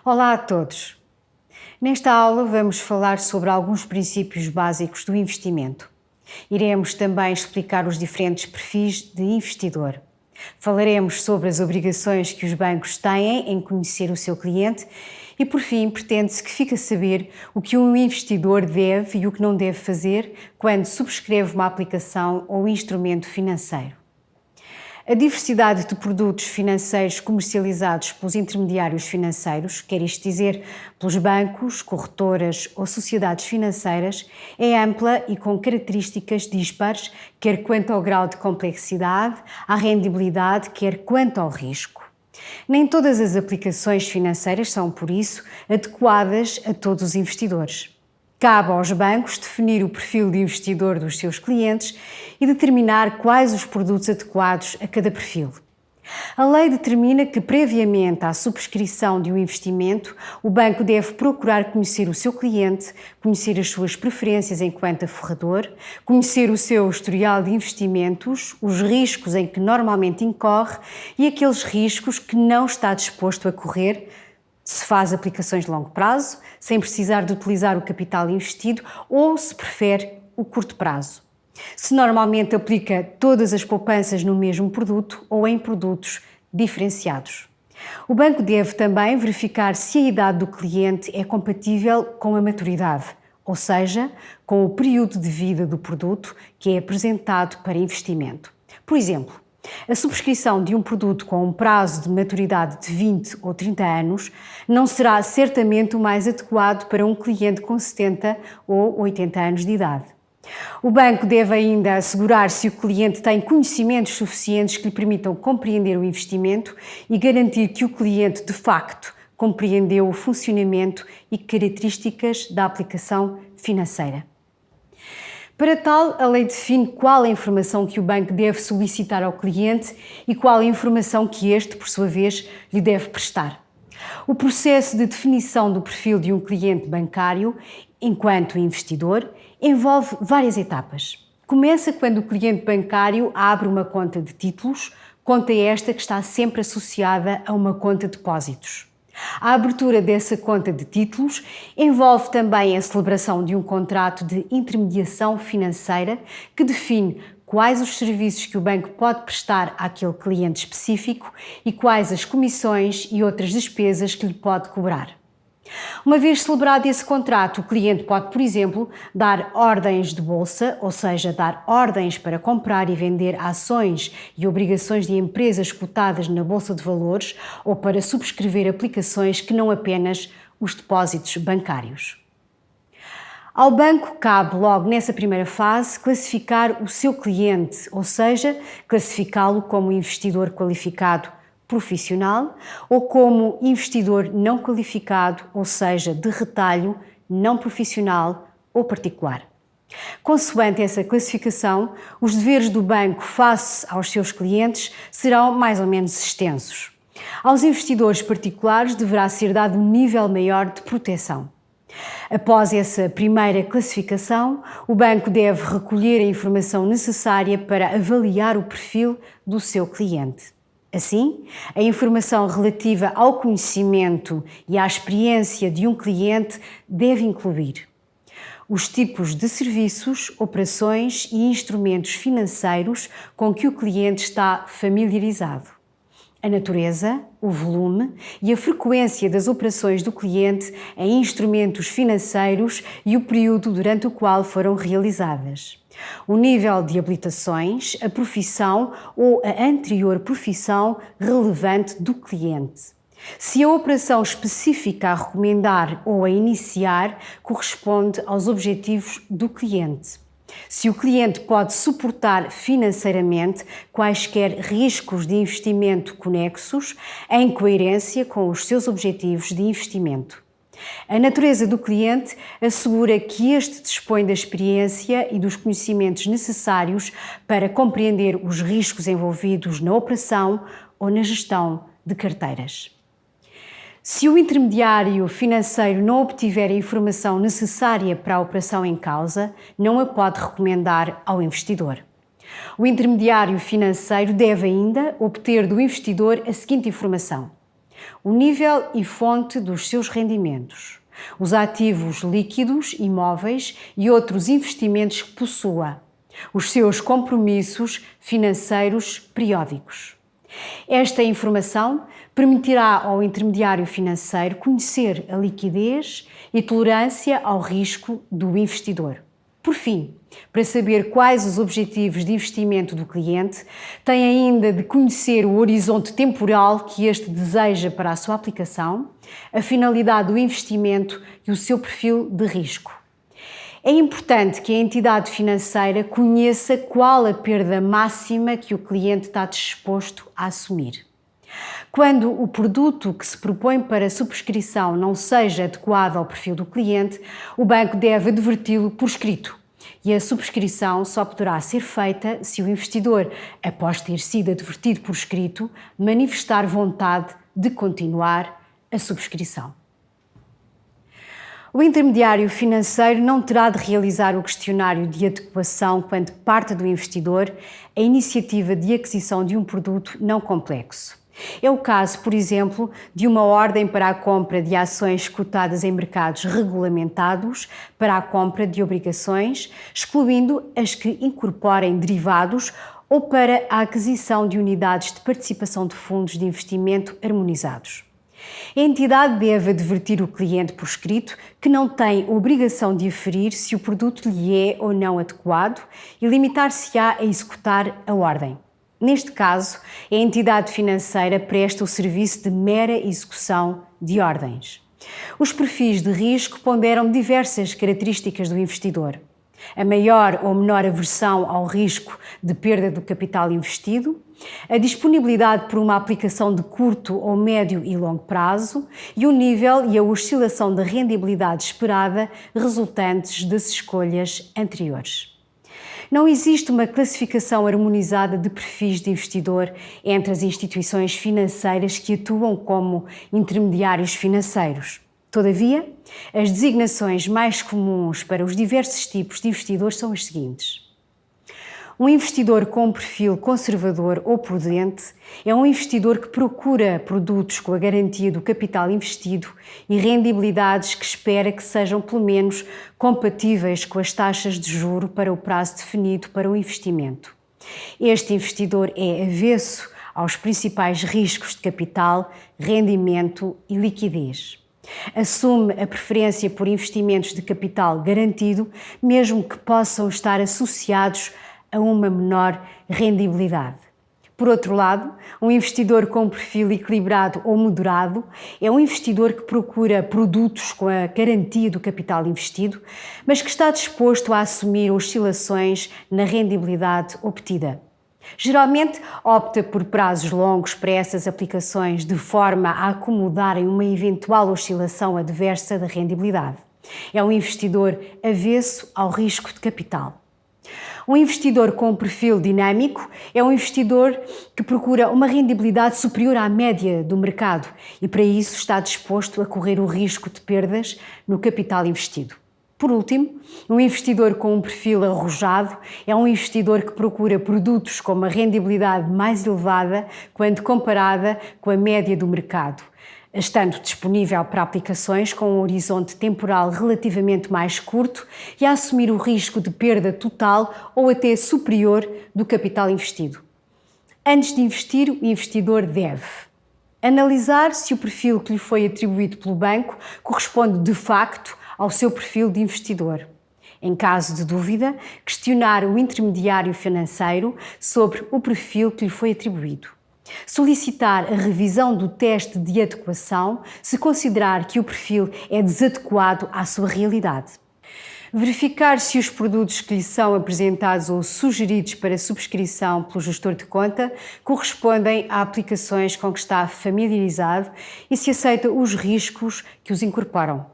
Olá a todos! Nesta aula vamos falar sobre alguns princípios básicos do investimento. Iremos também explicar os diferentes perfis de investidor. Falaremos sobre as obrigações que os bancos têm em conhecer o seu cliente e, por fim, pretende-se que fique a saber o que um investidor deve e o que não deve fazer quando subscreve uma aplicação ou instrumento financeiro. A diversidade de produtos financeiros comercializados pelos intermediários financeiros, quer isto dizer, pelos bancos, corretoras ou sociedades financeiras, é ampla e com características dispares, quer quanto ao grau de complexidade, à rendibilidade, quer quanto ao risco. Nem todas as aplicações financeiras são, por isso, adequadas a todos os investidores. Cabe aos bancos definir o perfil de investidor dos seus clientes e determinar quais os produtos adequados a cada perfil. A lei determina que, previamente à subscrição de um investimento, o banco deve procurar conhecer o seu cliente, conhecer as suas preferências enquanto forrador, conhecer o seu historial de investimentos, os riscos em que normalmente incorre e aqueles riscos que não está disposto a correr, se faz aplicações de longo prazo, sem precisar de utilizar o capital investido ou se prefere o curto prazo. Se normalmente aplica todas as poupanças no mesmo produto ou em produtos diferenciados. O banco deve também verificar se a idade do cliente é compatível com a maturidade, ou seja, com o período de vida do produto que é apresentado para investimento. Por exemplo, a subscrição de um produto com um prazo de maturidade de 20 ou 30 anos não será certamente o mais adequado para um cliente com 70 ou 80 anos de idade. O banco deve ainda assegurar se o cliente tem conhecimentos suficientes que lhe permitam compreender o investimento e garantir que o cliente, de facto, compreendeu o funcionamento e características da aplicação financeira. Para tal, a lei define qual a informação que o banco deve solicitar ao cliente e qual a informação que este, por sua vez, lhe deve prestar. O processo de definição do perfil de um cliente bancário, enquanto investidor, envolve várias etapas. Começa quando o cliente bancário abre uma conta de títulos, conta esta que está sempre associada a uma conta de depósitos. A abertura dessa conta de títulos envolve também a celebração de um contrato de intermediação financeira que define quais os serviços que o banco pode prestar àquele cliente específico e quais as comissões e outras despesas que lhe pode cobrar. Uma vez celebrado esse contrato, o cliente pode, por exemplo, dar ordens de bolsa, ou seja, dar ordens para comprar e vender ações e obrigações de empresas cotadas na Bolsa de Valores ou para subscrever aplicações que não apenas os depósitos bancários. Ao banco cabe logo nessa primeira fase classificar o seu cliente, ou seja, classificá-lo como investidor qualificado profissional ou como investidor não qualificado, ou seja, de retalho, não profissional ou particular. Consoante essa classificação, os deveres do banco face aos seus clientes serão mais ou menos extensos. Aos investidores particulares deverá ser dado um nível maior de proteção. Após essa primeira classificação, o banco deve recolher a informação necessária para avaliar o perfil do seu cliente. Assim, a informação relativa ao conhecimento e à experiência de um cliente deve incluir os tipos de serviços, operações e instrumentos financeiros com que o cliente está familiarizado, a natureza, o volume e a frequência das operações do cliente em instrumentos financeiros e o período durante o qual foram realizadas. O nível de habilitações, a profissão ou a anterior profissão relevante do cliente. Se a operação específica a recomendar ou a iniciar corresponde aos objetivos do cliente. Se o cliente pode suportar financeiramente quaisquer riscos de investimento conexos em coerência com os seus objetivos de investimento. A natureza do cliente assegura que este dispõe da experiência e dos conhecimentos necessários para compreender os riscos envolvidos na operação ou na gestão de carteiras. Se o intermediário financeiro não obtiver a informação necessária para a operação em causa, não a pode recomendar ao investidor. O intermediário financeiro deve ainda obter do investidor a seguinte informação: o nível e fonte dos seus rendimentos, os ativos líquidos, imóveis e outros investimentos que possua, os seus compromissos financeiros periódicos. Esta informação permitirá ao intermediário financeiro conhecer a liquidez e tolerância ao risco do investidor. Por fim, para saber quais os objetivos de investimento do cliente, tem ainda de conhecer o horizonte temporal que este deseja para a sua aplicação, a finalidade do investimento e o seu perfil de risco. É importante que a entidade financeira conheça qual a perda máxima que o cliente está disposto a assumir. Quando o produto que se propõe para subscrição não seja adequado ao perfil do cliente, o banco deve adverti-lo por escrito. E a subscrição só poderá ser feita se o investidor, após ter sido advertido por escrito, manifestar vontade de continuar a subscrição. O intermediário financeiro não terá de realizar o questionário de adequação quando parte do investidor a iniciativa de aquisição de um produto não complexo. É o caso, por exemplo, de uma ordem para a compra de ações cotadas em mercados regulamentados para a compra de obrigações, excluindo as que incorporem derivados, ou para a aquisição de unidades de participação de fundos de investimento harmonizados. A entidade deve advertir o cliente por escrito que não tem obrigação de aferir se o produto lhe é ou não adequado e limitar-se-á a executar a ordem. Neste caso, a entidade financeira presta o serviço de mera execução de ordens. Os perfis de risco ponderam diversas características do investidor. A maior ou menor aversão ao risco de perda do capital investido, a disponibilidade por uma aplicação de curto ou médio e longo prazo e o nível e a oscilação da rendibilidade esperada resultantes das escolhas anteriores. Não existe uma classificação harmonizada de perfis de investidor entre as instituições financeiras que atuam como intermediários financeiros. Todavia, as designações mais comuns para os diversos tipos de investidores são as seguintes. Um investidor com um perfil conservador ou prudente é um investidor que procura produtos com a garantia do capital investido e rendibilidades que espera que sejam pelo menos compatíveis com as taxas de juro para o prazo definido para o investimento. Este investidor é avesso aos principais riscos de capital, rendimento e liquidez. Assume a preferência por investimentos de capital garantido, mesmo que possam estar associados a uma menor rendibilidade. Por outro lado, um investidor com um perfil equilibrado ou moderado é um investidor que procura produtos com a garantia do capital investido, mas que está disposto a assumir oscilações na rendibilidade obtida. Geralmente opta por prazos longos para essas aplicações de forma a acomodarem uma eventual oscilação adversa da rendibilidade. É um investidor avesso ao risco de capital. Um investidor com um perfil dinâmico é um investidor que procura uma rendibilidade superior à média do mercado e para isso está disposto a correr o risco de perdas no capital investido. Por último, um investidor com um perfil arrojado é um investidor que procura produtos com uma rendibilidade mais elevada quando comparada com a média do mercado, estando disponível para aplicações com um horizonte temporal relativamente mais curto e a assumir o risco de perda total ou até superior do capital investido. Antes de investir, o investidor deve analisar se o perfil que lhe foi atribuído pelo banco corresponde de facto ao seu perfil de investidor. Em caso de dúvida, questionar o intermediário financeiro sobre o perfil que lhe foi atribuído. Solicitar a revisão do teste de adequação se considerar que o perfil é desadequado à sua realidade. Verificar se os produtos que lhe são apresentados ou sugeridos para subscrição pelo gestor de conta correspondem a aplicações com que está familiarizado e se aceita os riscos que os incorporam.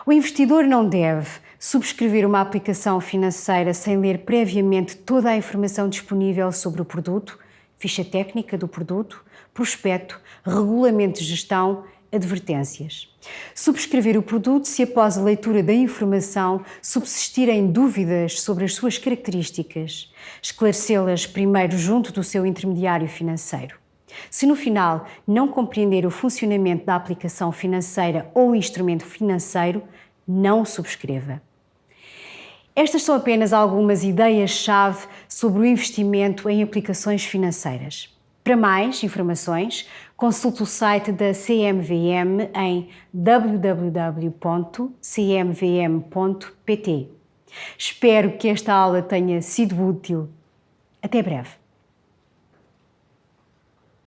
O investidor não deve subscrever uma aplicação financeira sem ler previamente toda a informação disponível sobre o produto, ficha técnica do produto, prospecto, regulamento de gestão, advertências. Subscrever o produto se após a leitura da informação subsistirem dúvidas sobre as suas características, esclarecê-las primeiro junto do seu intermediário financeiro. Se no final não compreender o funcionamento da aplicação financeira ou instrumento financeiro, não subscreva. Estas são apenas algumas ideias-chave sobre o investimento em aplicações financeiras. Para mais informações, consulte o site da CMVM em www.cmvm.pt. Espero que esta aula tenha sido útil. Até breve.